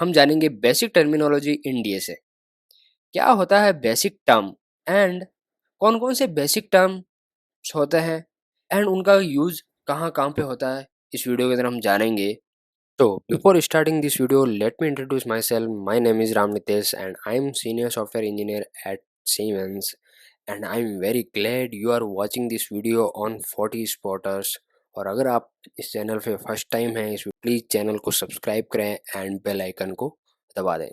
हम जानेंगे basic terminology इन DSA. क्या होता है बेसिक टर्म एंड कौन कौन से बेसिक टर्म्स होते हैं एंड उनका यूज कहाँ कहाँ पे होता है, इस वीडियो के अंदर हम जानेंगे। तो before starting this video let me introduce myself. My name is Ram Nitesh and I am senior software engineer at Siemens and I am very glad you are watching this video on 40 spotters. और अगर आप इस channel पे first time हैं इस please channel को subscribe करें and bell icon को दबा दें।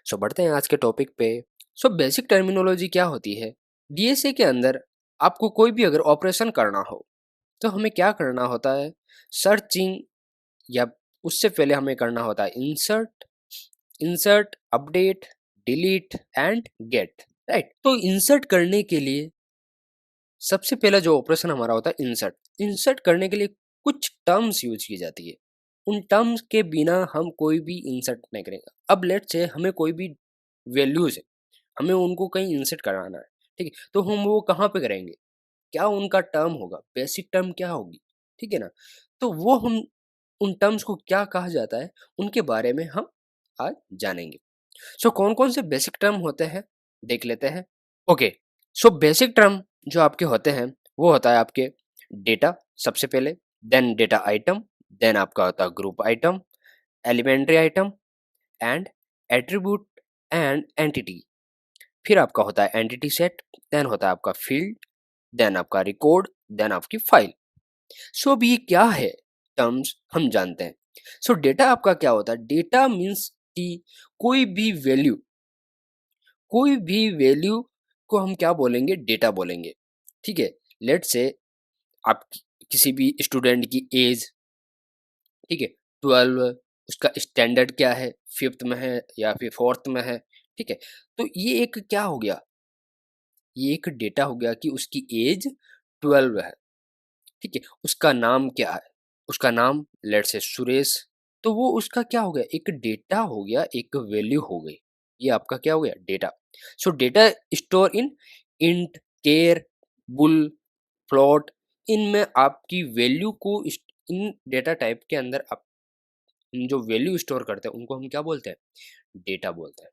सो बढ़ते हैं आज के टॉपिक पे। सो बेसिक टर्मिनोलॉजी क्या होती है डीएसए के अंदर। आपको कोई भी अगर ऑपरेशन करना हो तो हमें क्या करना होता है, सर्चिंग या उससे पहले हमें करना होता है insert, update, delete and get, right. तो इंसर्ट करने के लिए सबसे पहला जो ऑपरेशन हमारा होता है इंसर्ट। इंसर्ट करने के लिए कुछ टर्म्स यूज की जाती है, उन टर्म्स के बिना हम कोई भी इंसर्ट नहीं करेंगे। अब लेट्स से हमें कोई भी वैल्यूज है, हमें उनको कहीं इंसर्ट कराना है, ठीक है, तो हम वो कहाँ पे करेंगे, क्या उनका टर्म होगा, बेसिक टर्म क्या होगी, ठीक है ना। तो वो हम उन टर्म्स को क्या कहा जाता है उनके बारे में हम आज जानेंगे। सो कौन कौन से बेसिक टर्म होते हैं देख लेते हैं। ओके, सो बेसिक टर्म जो आपके होते हैं वो होता है आपके डेटा सबसे पहले, देन डेटा आइटम, देन आपका होता है group item, elementary item and attribute and entity. फिर आपका होता है एंटिटी सेट, देन होता है आपका फील्ड, देन आपका रिकॉर्ड, देन आपकी फाइल। सो अब ये क्या है टर्म्स हम जानते हैं। सो डेटा आपका क्या होता है, डेटा मीन्स कि कोई भी वैल्यू, कोई भी वैल्यू को हम क्या बोलेंगे, डेटा बोलेंगे, ठीक है। लेट से आप किसी भी स्टूडेंट की एज, ठीक है, 12, उसका स्टैंडर्ड क्या है, फिफ्थ में है या फिर फोर्थ में है, ठीक है। तो ये एक क्या हो गया, ये एक डेटा हो गया कि उसकी एज 12 है, ठीक है। उसका नाम क्या है, उसका नाम लेट से सुरेश। तो वो उसका क्या हो गया, एक डेटा हो गया, एक वैल्यू हो गई। ये आपका क्या हो गया, data. So data store in int, केर, बुल, फ्लोट, इनमें आपकी वैल्यू को इन डेटा टाइप के अंदर आप जो वैल्यू स्टोर करते हैं उनको हम क्या बोलते हैं, डेटा बोलते हैं।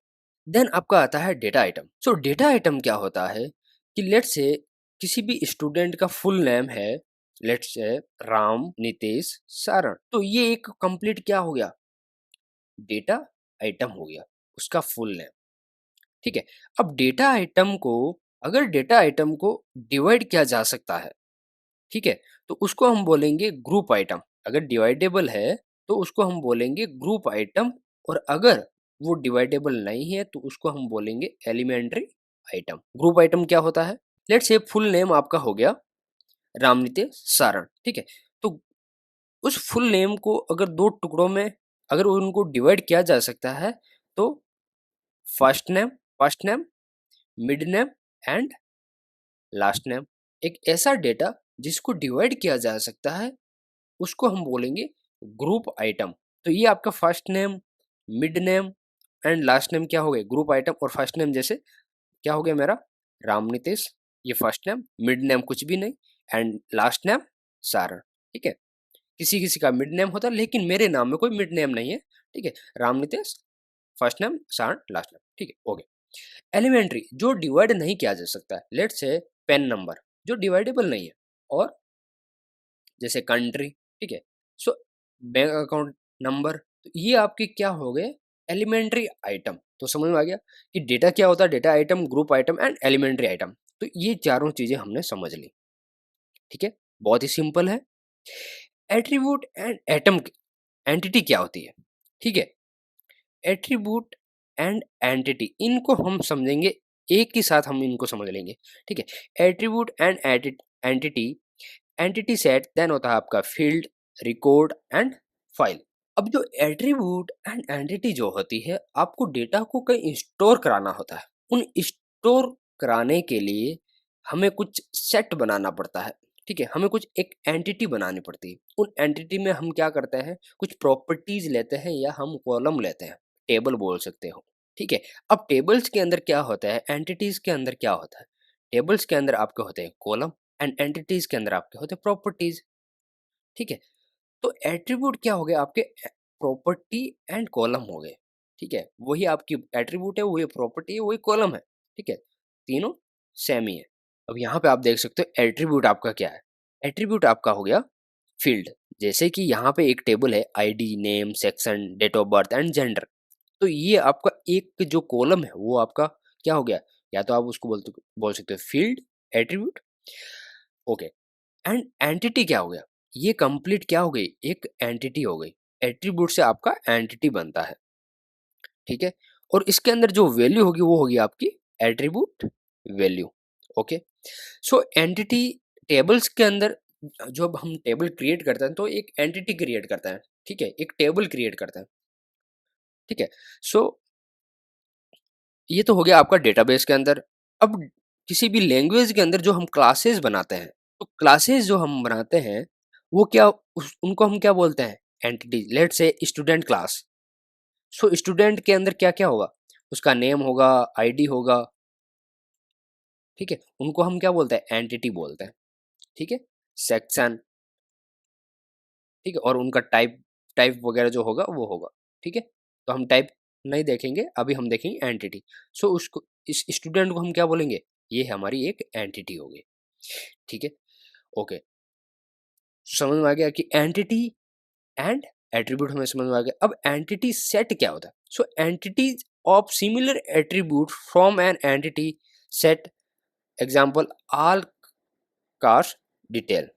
देन आपका आता है डेटा आइटम। सो डेटा आइटम क्या होता है कि लेट से किसी भी स्टूडेंट का फुल नेम है, लेट से राम नितेश सारण, तो ये एक कंप्लीट क्या हो गया, डेटा आइटम हो गया, उसका फुल नेम, ठीक है। अब डेटा आइटम को, अगर डेटा आइटम को डिवाइड किया जा सकता है, ठीक है, तो उसको हम बोलेंगे ग्रुप आइटम। अगर डिवाइडेबल है तो उसको हम बोलेंगे ग्रुप आइटम, और अगर वो डिवाइडेबल नहीं है तो उसको हम बोलेंगे एलिमेंट्री आइटम। ग्रुप आइटम क्या होता है, लेट्स से फुल नेम आपका हो गया रामनितेश सारण, ठीक है। तो उस फुल नेम को अगर दो टुकड़ों में अगर उनको डिवाइड किया जा सकता है तो first name, mid name and last name. एक ऐसा डेटा जिसको डिवाइड किया जा सकता है उसको हम बोलेंगे ग्रुप आइटम। तो ये आपका first name, mid name and last name क्या हो गए, ग्रुप आइटम। और फर्स्ट नेम जैसे क्या हो गया मेरा रामनितेश, ये फर्स्ट नेम, मिड नेम कुछ भी नहीं एंड लास्ट नेम सारण, ठीक है। किसी किसी का मिड नेम होता है लेकिन मेरे नाम में कोई मिड नेम नहीं है, ठीक है। Ramnitesh first name, Saran last name, ठीक है, हो गया। एलिमेंट्री जो डिवाइड नहीं किया जा सकता है, लेट से पेन नंबर जो डिवाइडेबल नहीं है, और जैसे कंट्री, ठीक है। सो बैंक अकाउंट नंबर, तो ये आपके क्या हो गए, एलिमेंट्री आइटम। तो समझ में आ गया कि डेटा क्या होता है, data item, group item and elementary item. तो ये चारों चीजें हमने समझ ली, ठीक है, बहुत ही सिंपल है। एट्रीब्यूट एंड एटम, एंटिटी क्या होती है, ठीक है। एट्रीब्यूट एंड एंटिटी इनको हम समझेंगे, एक ही साथ हम इनको समझ लेंगे, ठीक है। Attribute and entity, entity set, then होता है आपका फील्ड, रिकॉर्ड एंड फाइल। अब जो एट्रीब्यूट एंड एंटिटी जो होती है, आपको डेटा को कहीं स्टोर कराना होता है। उन स्टोर कराने के लिए हमें कुछ सेट बनाना पड़ता है, ठीक है। हमें कुछ एक एंटिटी बनानी पड़ती है। उन एंटिटी में हम क्या करते हैं, कुछ प्रॉपर्टीज लेते हैं या हम कॉलम लेते हैं, टेबल बोल सकते हो, ठीक है। अब टेबल्स के अंदर क्या होता है, एंटिटीज के अंदर क्या होता है, टेबल्स के अंदर आपके होते हैं कॉलम एंड एंटिटीज के अंदर आपके होते हैं प्रॉपर्टीज, ठीक है। तो एट्रीब्यूट क्या हो गए आपके, प्रॉपर्टी एंड कॉलम हो गए, ठीक है, वही आपकी एट्रीब्यूट है, वही प्रॉपर्टी है, वही कॉलम है, ठीक है, तीनों सेम ही है। अब यहाँ पे आप देख सकते हो एट्रीब्यूट आपका क्या है। एट्रीब्यूट आपका हो गया फील्ड। जैसे कि यहाँ पे एक टेबल है, ID, name, section, date of birth and gender. तो ये आपका एक जो कॉलम है वो आपका क्या हो गया, या तो आप उसको बोल सकते हो field attribute. Okay, and entity क्या हो गया, ये कंप्लीट क्या हो गई, एक एंटिटी हो गई। एट्रीब्यूट से आपका एंटिटी बनता है, ठीक है। और इसके अंदर जो वैल्यू होगी वो होगी आपकी attribute value. Okay, so entity tables के अंदर जब हम टेबल क्रिएट करते हैं तो एक एंटिटी क्रिएट करता है, ठीक है, एक टेबल क्रिएट करता है, ठीक है। सो ये तो हो गया आपका डेटाबेस के अंदर। अब किसी भी लैंग्वेज के अंदर जो हम क्लासेस बनाते हैं, तो क्लासेस जो हम बनाते हैं वो क्या, उनको हम क्या बोलते हैं, एंटिटी। लेट से स्टूडेंट क्लास। सो स्टूडेंट के अंदर क्या क्या होगा, उसका नेम होगा, आईडी होगा, ठीक है, उनको हम क्या बोलते हैं, एंटिटी बोलते हैं, ठीक है। सेक्शन, ठीक है, और उनका टाइप, टाइप वगैरह जो होगा वो होगा, ठीक है। तो हम टाइप नहीं देखेंगे, अभी हम देखेंगे एंटिटी। सो उसको, इस स्टूडेंट को हम क्या बोलेंगे, ये हमारी एक एंटिटी हो गई, ठीक है। ओके, समझ में आ गया कि एंटिटी एंड एट्रीब्यूट हमें समझ में आ गया। अब एंटिटी सेट क्या होता है। So entities of similar attribute from an entity set, example all cars detail,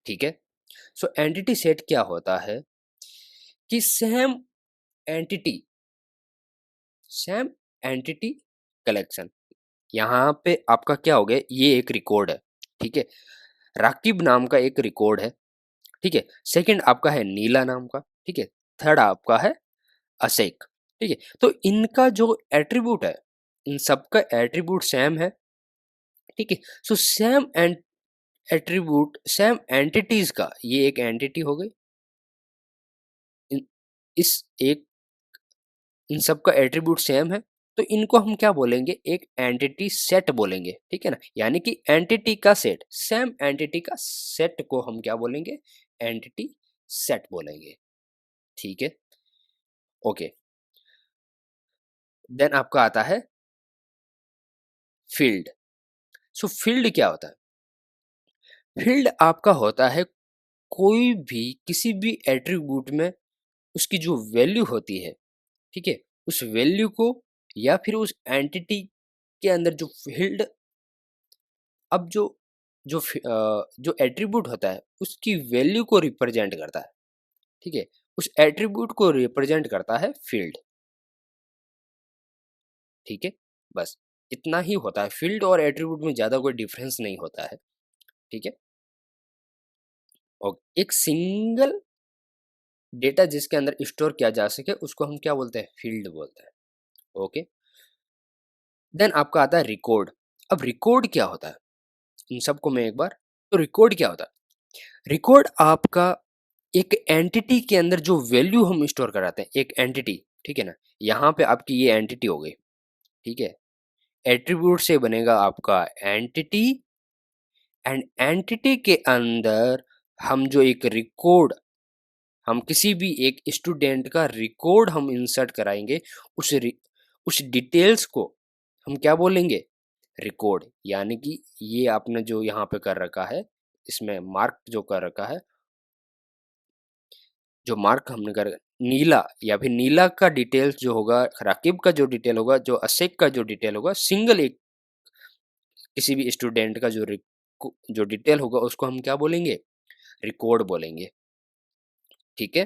ठीक है। सो एंटिटी सेट क्या होता है कि एंटिटी सेम एंटिटी कलेक्शन। यहाँ पे आपका क्या हो गया, ये एक रिकॉर्ड है, ठीक है, राकिब नाम का एक रिकॉर्ड है, ठीक है। सेकंड आपका है नीला नाम का, ठीक है। थर्ड आपका है अशेक, ठीक है। तो इनका जो एट्रीब्यूट है, इन सबका एट्रीब्यूट सेम है, ठीक है। So same attribute same entities का ये एक एंटिटी हो गई। इन- इस एक इन सब का एट्रीब्यूट सेम है, तो इनको हम क्या बोलेंगे, एक एंटिटी सेट बोलेंगे, ठीक है ना। यानी कि एंटिटी का सेट, सेम एंटिटी का सेट को हम क्या बोलेंगे, एंटिटी सेट बोलेंगे, ठीक है। ओके, देन आपका आता है फील्ड। सो फील्ड क्या होता है, फील्ड आपका होता है कोई भी किसी भी एट्रीब्यूट में उसकी जो वैल्यू होती है, ठीक है, उस वैल्यू को या फिर उस एंटिटी के अंदर जो फील्ड, अब जो एट्रीब्यूट होता है उसकी वैल्यू को रिप्रेजेंट करता है, ठीक है, उस एट्रीब्यूट को रिप्रेजेंट करता है फील्ड, ठीक है। बस इतना ही होता है, फील्ड और एट्रीब्यूट में ज्यादा कोई डिफरेंस नहीं होता है, ठीक है। और एक सिंगल डेटा जिसके अंदर स्टोर किया जा सके उसको हम क्या बोलते हैं, फील्ड बोलते हैं। ओके, देन आपका आता है रिकॉर्ड। अब रिकॉर्ड क्या होता है, इन सबको मैं एक बार, तो रिकॉर्ड क्या होता है, रिकॉर्ड आपका एक एंटिटी के अंदर जो वैल्यू हम स्टोर कराते हैं, एक एंटिटी, ठीक है ना। यहाँ पे आपकी ये एंटिटी हो गई, ठीक है। एट्रीब्यूट से बनेगा आपका एंटिटी, एंड एंटिटी के अंदर हम जो एक रिकॉर्ड, हम किसी भी एक स्टूडेंट का रिकॉर्ड हम इंसर्ट कराएंगे, उस उस डिटेल्स को हम क्या बोलेंगे, रिकॉर्ड। यानी कि ये आपने जो यहाँ पे कर रखा है, इसमें मार्क जो कर रखा है, जो मार्क हमने कर नीला, या फिर नीला का डिटेल्स जो होगा, राकिब का जो डिटेल होगा, जो अशेक का जो डिटेल होगा, सिंगल एक किसी भी स्टूडेंट का जो डिटेल होगा उसको हम क्या बोलेंगे, रिकॉर्ड बोलेंगे, ठीक है,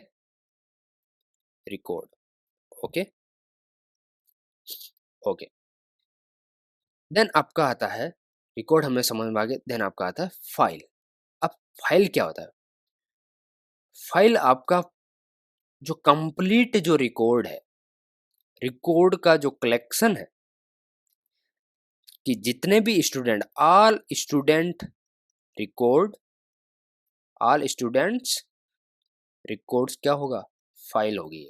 रिकॉर्ड। ओके, ओके, देन आपका आता है, रिकॉर्ड हमें समझ में आ गया। देन आपका आता है फाइल। अब फाइल क्या होता है, फाइल आपका जो कंप्लीट जो रिकॉर्ड है, रिकॉर्ड का जो कलेक्शन है, कि जितने भी student, all student record, all students records क्या होगा, फाइल होगी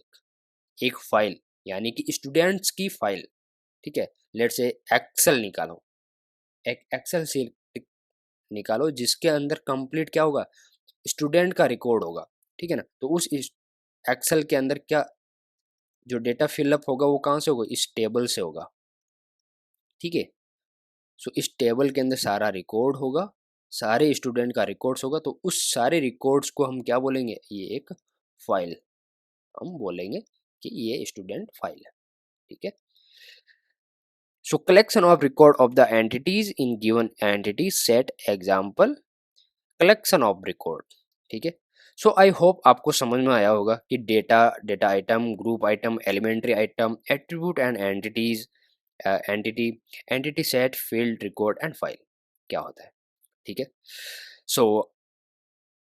एक फाइल, यानी कि स्टूडेंट्स की फाइल, ठीक है। लेट से एक्सेल निकालो, एक एक्सेल सीट निकालो जिसके अंदर कंप्लीट क्या होगा, स्टूडेंट का रिकॉर्ड होगा, ठीक है ना। तो उस एक्सेल के अंदर क्या जो डेटा फिलअप होगा वो कहाँ से होगा, इस टेबल से होगा, ठीक है। सो इस टेबल के अंदर सारा रिकॉर्ड होगा, सारे स्टूडेंट का रिकॉर्ड्स होगा, तो उस सारे रिकॉर्ड्स को हम क्या बोलेंगे, ये एक फाइल, हम बोलेंगे कि ये स्टूडेंट फाइल है, ठीक है। सो collection of record of the entities in given entity set example collection of record, ठीक है। सो आई होप आपको समझ में आया होगा कि data, data item, group item, elementary item, attribute and entities, entity, entity set, field, record and file क्या होता है, ठीक है। सो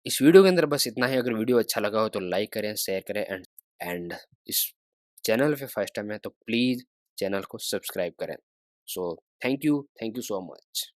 इस वीडियो के अंदर बस इतना ही। अगर वीडियो अच्छा लगा हो तो लाइक करें, शेयर करें, एंड इस चैनल पे फर्स्ट टाइम है तो प्लीज़ चैनल को सब्सक्राइब करें। So thank you so much.